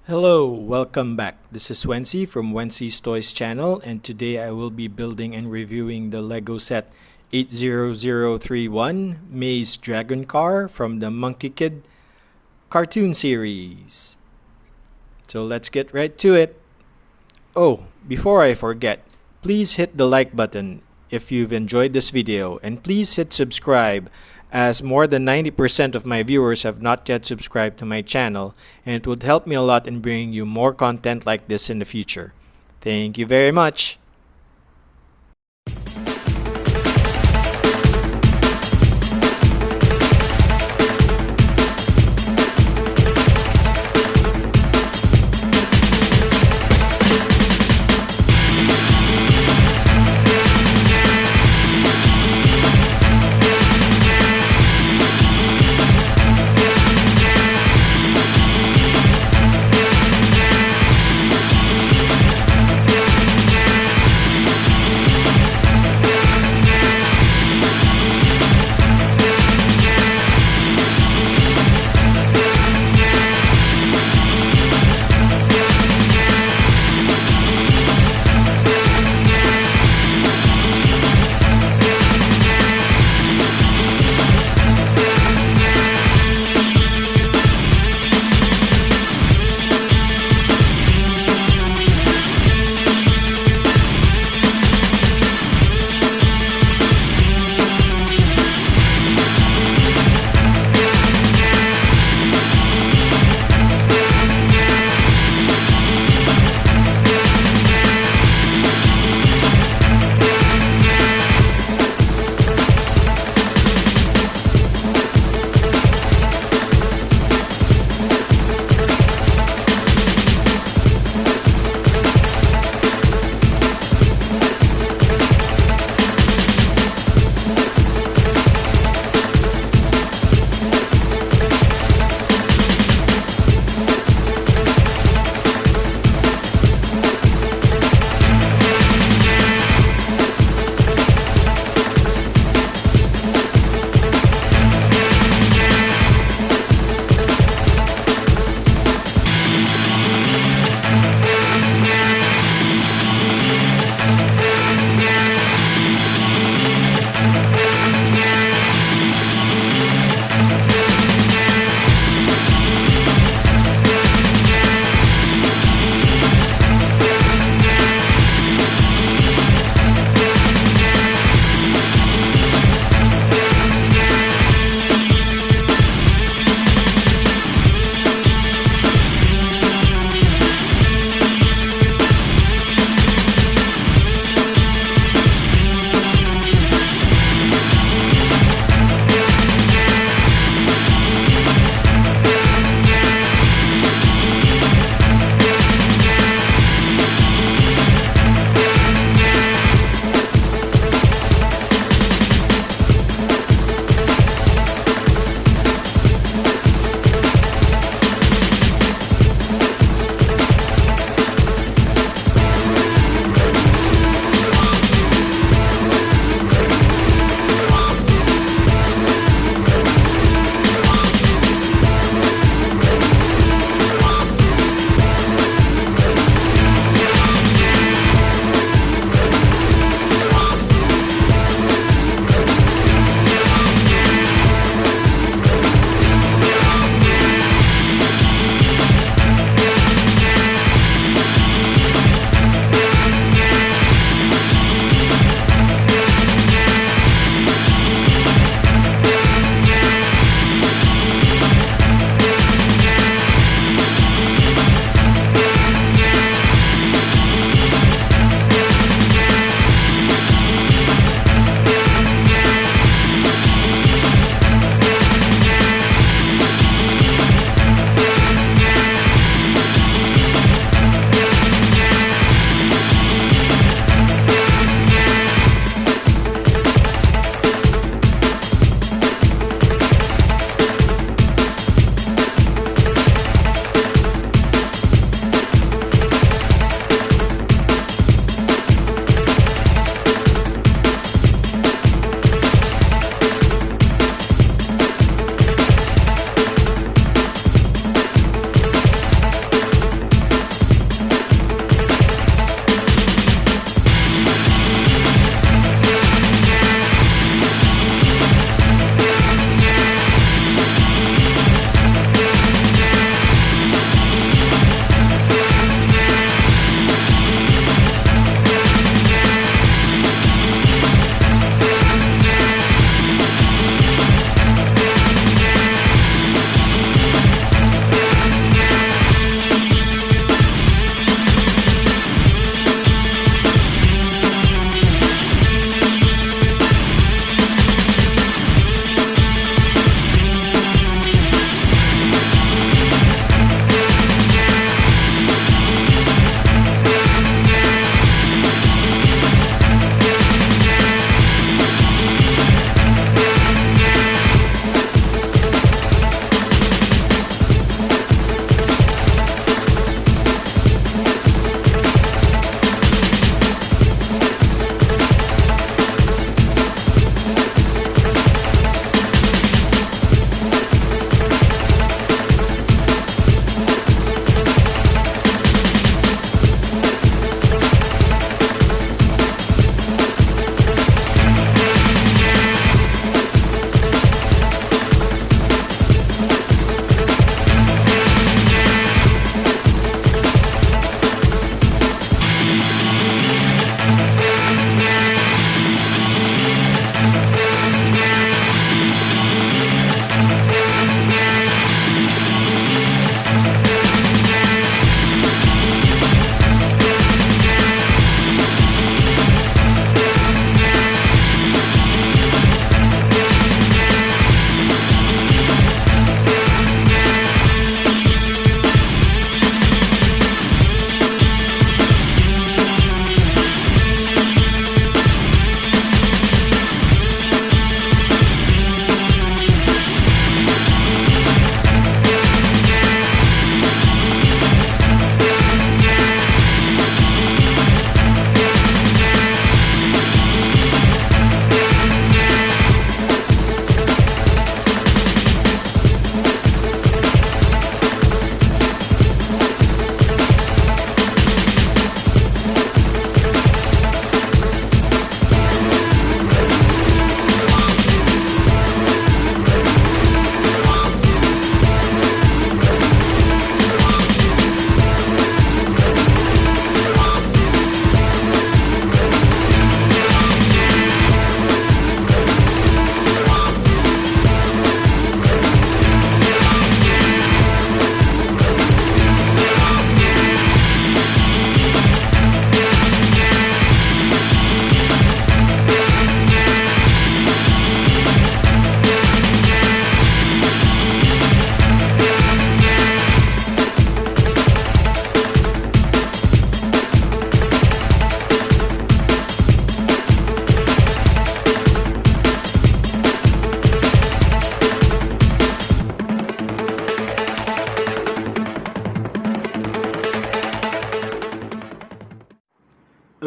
Hello, welcome back. This is Wency from Wency's Toys channel, and today I will be building and reviewing the Lego set 80031 Maze Dragon Car from the Monkie Kid cartoon series. So let's get right to it. Oh, before I forget, please hit the like button if you've enjoyed this video, and please hit subscribe, as more than 90% of my viewers have not yet subscribed to my channel, and it would help me a lot in bringing you more content like this in the future. Thank you very much!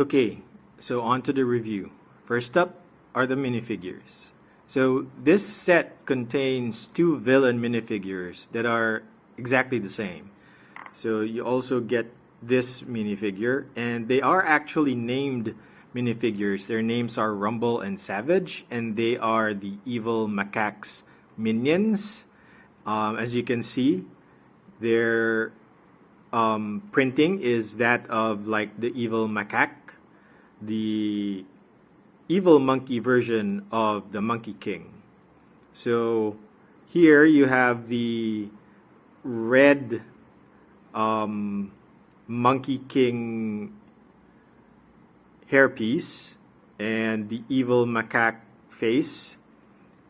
Okay, so on to the review. First up are the minifigures. So this set contains two villain minifigures that are exactly the same. So you also get this minifigure, and they are actually named minifigures. Their names are Rumble and Savage, and they are the evil macaques minions. As you can see, their printing is that of like the evil macaque, the evil monkey version of the Monkey King. So here you have the red Monkey King hairpiece and the evil macaque face,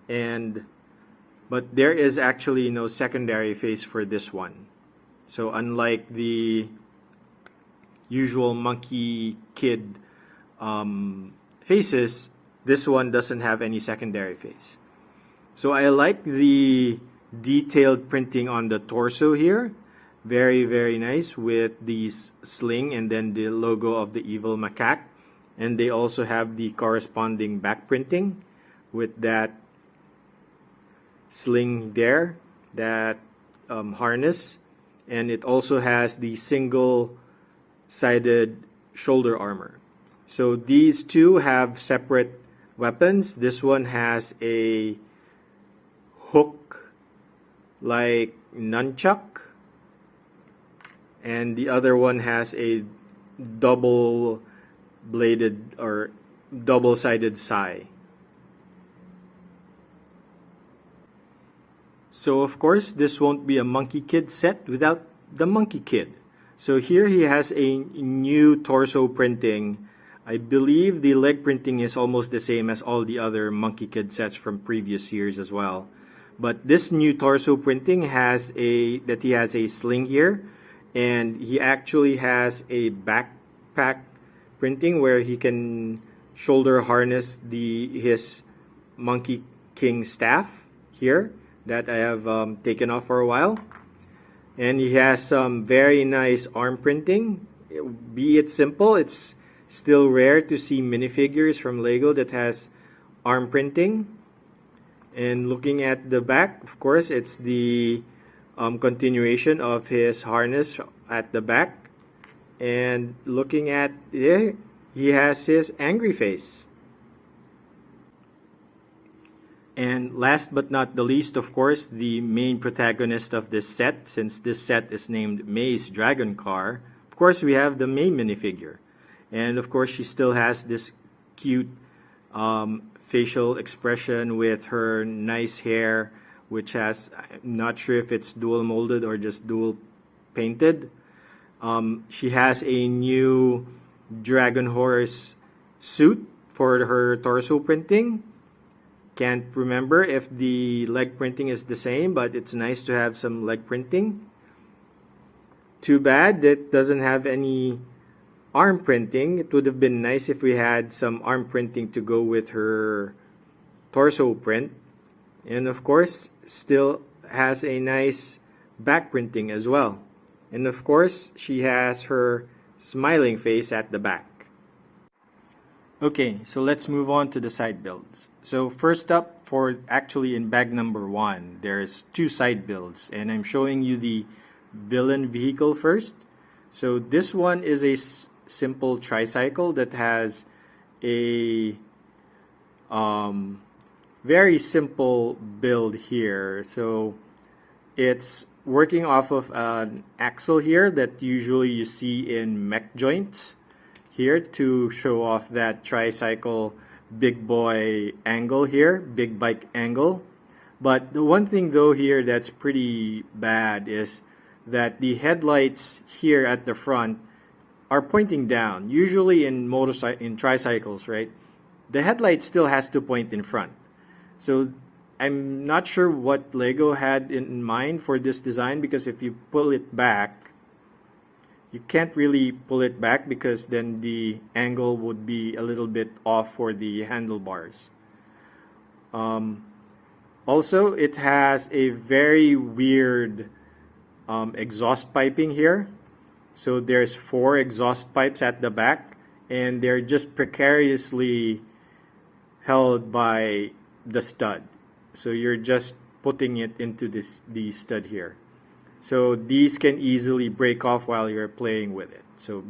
but there is actually no secondary face for this one. So unlike the usual Monkie Kid faces, this one doesn't have any secondary face. So I like the detailed printing on the torso here. Very, very nice with the sling and then the logo of the evil macaque. And they also have the corresponding back printing with that sling there, that harness. And it also has the single-sided shoulder armor. So these two have separate weapons. This one has a hook like nunchuck, and the other one has a double-bladed or double-sided sai. So of course, this won't be a Monkey Kid set without the Monkey Kid. So here he has a new torso printing. I believe the leg printing is almost the same as all the other Monkey Kid sets from previous years as well. But this new torso printing has he has a sling here, and he actually has a backpack printing where he can shoulder harness his Monkey King staff here that I have taken off for a while. And he has some very nice arm printing. Be it simple, it's still rare to see minifigures from Lego that has arm printing. And looking at the back, of course, it's the continuation of his harness at the back. And looking at there, he has his angry face. And last but not the least, of course, the main protagonist of this set, since this set is named May's Dragon Car, of course, we have the May minifigure. And of course, she still has this cute facial expression with her nice hair, which has, I'm not sure if it's dual molded or just dual painted. She has a new dragon horse suit for her torso printing. Can't remember if the leg printing is the same, but it's nice to have some leg printing. Too bad that doesn't have any arm printing. It would have been nice if we had some arm printing to go with her torso print. And of course, still has a nice back printing as well. And of course, she has her smiling face at the back. Okay, so let's move on to the side builds. So first up, for actually in bag number 1, there's 2 side builds, and I'm showing you the villain vehicle first. So this one is a simple tricycle that has a very simple build here. So it's working off of an axle here that usually you see in mech joints here to show off that tricycle big boy angle here, big bike angle. But the one thing though here that's pretty bad is that the headlights here at the front are pointing down. Usually in tricycles, right? The headlight still has to point in front. So I'm not sure what Lego had in mind for this design, because if you pull it back, you can't really pull it back because then the angle would be a little bit off for the handlebars. Also, it has a very weird exhaust piping here. So there's 4 exhaust pipes at the back, and they're just precariously held by the stud. So you're just putting it into the stud here. So these can easily break off while you're playing with it. So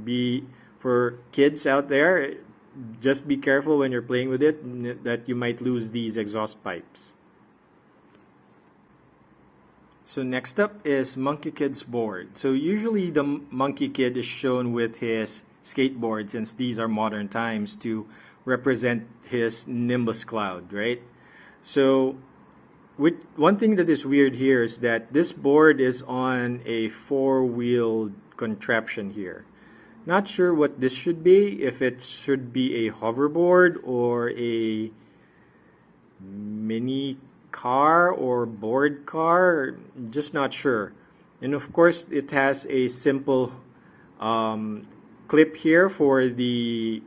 for kids out there, just be careful when you're playing with it that you might lose these exhaust pipes. So next up is Monkie Kid's board. So usually the Monkie Kid is shown with his skateboard, since these are modern times, to represent his Nimbus cloud, right? So one thing that is weird here is that this board is on a 4-wheeled contraption here. Not sure what this should be, if it should be a hoverboard or a mini car or board car, just not sure. And of course it has a simple clip here for the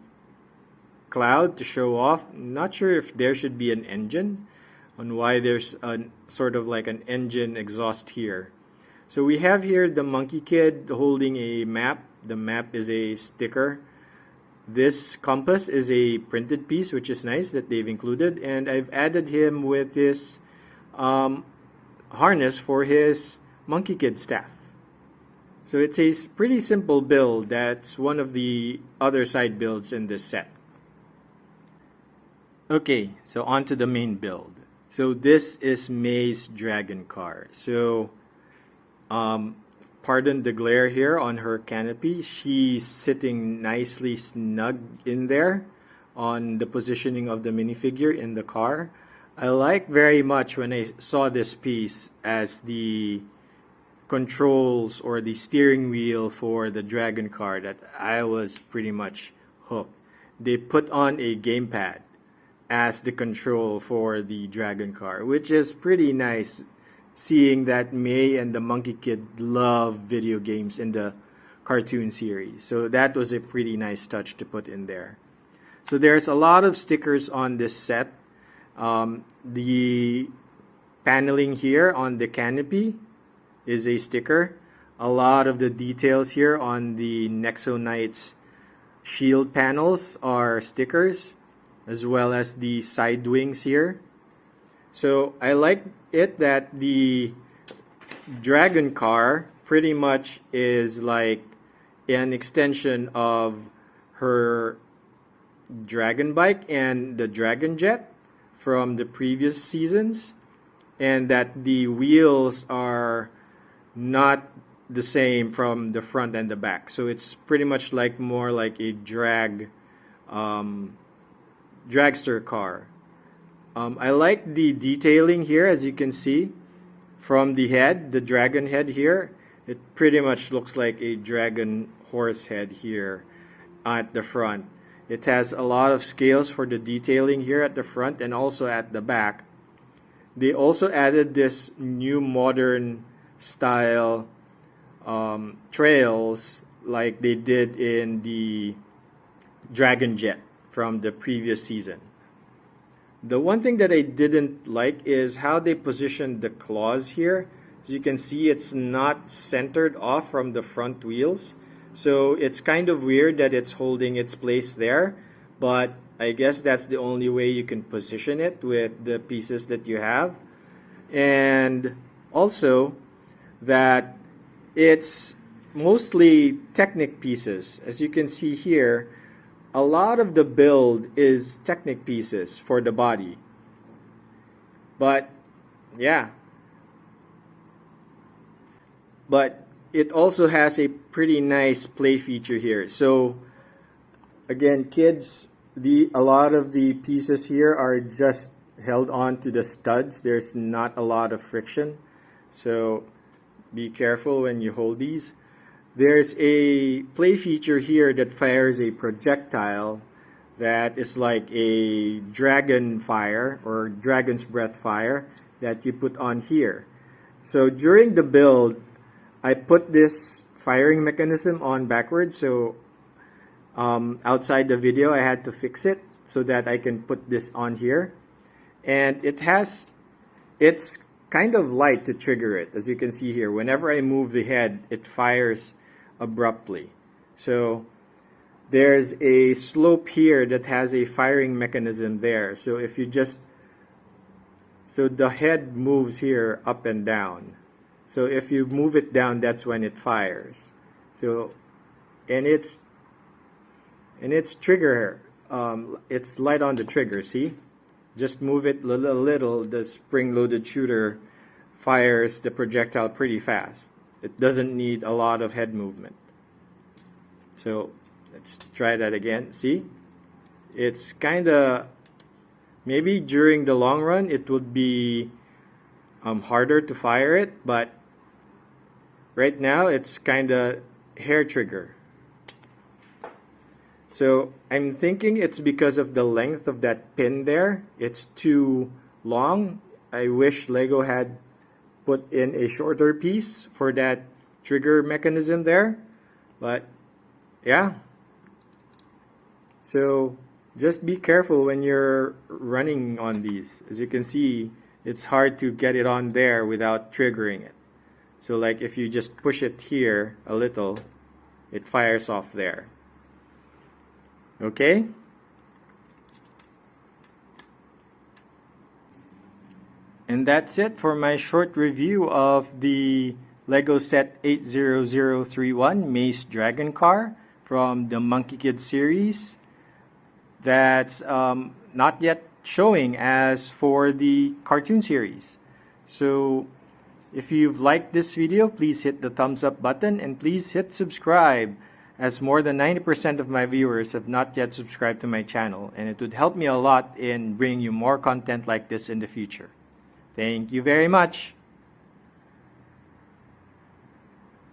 cloud to show off. Not sure if there should be an engine, on why there's a sort of like an engine exhaust here. So we have here the Monkie Kid holding a map. The map is a sticker. This compass is a printed piece, which is nice that they've included, and I've added him with this harness for his Monkie Kid staff. So it's a pretty simple build. That's one of the other side builds in this set. Okay, so on to the main build. So this is May's dragon car. So pardon the glare here on her canopy. She's sitting nicely snug in there on the positioning of the minifigure in the car. I like very much when I saw this piece as the controls or the steering wheel for the dragon car, that I was pretty much hooked. They put on a gamepad as the control for the dragon car, which is pretty nice, seeing that May and the Monkie Kid love video games in the cartoon series. So that was a pretty nice touch to put in there. So there's a lot of stickers on this set. The paneling here on the canopy is a sticker. A lot of the details here on the Nexo Knights shield panels are stickers, as well as the side wings here. So I like it that the dragon car pretty much is like an extension of her dragon bike and the dragon jet from the previous seasons, and that the wheels are not the same from the front and the back. So it's pretty much like more like a dragster car. I like the detailing here, as you can see from the head, the dragon head here. It pretty much looks like a dragon horse head here at the front. It has a lot of scales for the detailing here at the front and also at the back. They also added this new modern style trails like they did in the Dragon Jet from the previous season. The one thing that I didn't like is how they positioned the claws here. As you can see, it's not centered off from the front wheels. So it's kind of weird that it's holding its place there, but I guess that's the only way you can position it with the pieces that you have. And also that it's mostly Technic pieces. As you can see here, a lot of the build is Technic pieces for the body. But yeah. But it also has a pretty nice play feature here. So again, kids, a lot of the pieces here are just held on to the studs. There's not a lot of friction. So be careful when you hold these. There's a play feature here that fires a projectile that is like a dragon fire or dragon's breath fire that you put on here. So during the build, I put this firing mechanism on backwards, so outside the video I had to fix it so that I can put this on here. And it's kind of light to trigger it. As you can see here, whenever I move the head, it fires abruptly. So there's a slope here that has a firing mechanism there. So if you just, so the head moves here up and down. So if you move it down, that's when it fires. So, and it's trigger, it's light on the trigger, see? Just move it a little, the spring-loaded shooter fires the projectile pretty fast. It doesn't need a lot of head movement. So let's try that again. See? It's kind of, maybe during the long run it would be harder to fire it, but right now it's kind of hair trigger. So I'm thinking it's because of the length of that pin there. It's too long. I wish Lego had put in a shorter piece for that trigger mechanism there. But yeah. So just be careful when you're running on these. As you can see, it's hard to get it on there without triggering it. So like if you just push it here a little, it fires off there. Okay? And that's it for my short review of the Lego set 80031 Mace Dragon Car from the Monkie Kid series. That's not yet showing as for the cartoon series. So if you've liked this video, please hit the thumbs up button and please hit subscribe, as more than 90% of my viewers have not yet subscribed to my channel, and it would help me a lot in bringing you more content like this in the future. Thank you very much.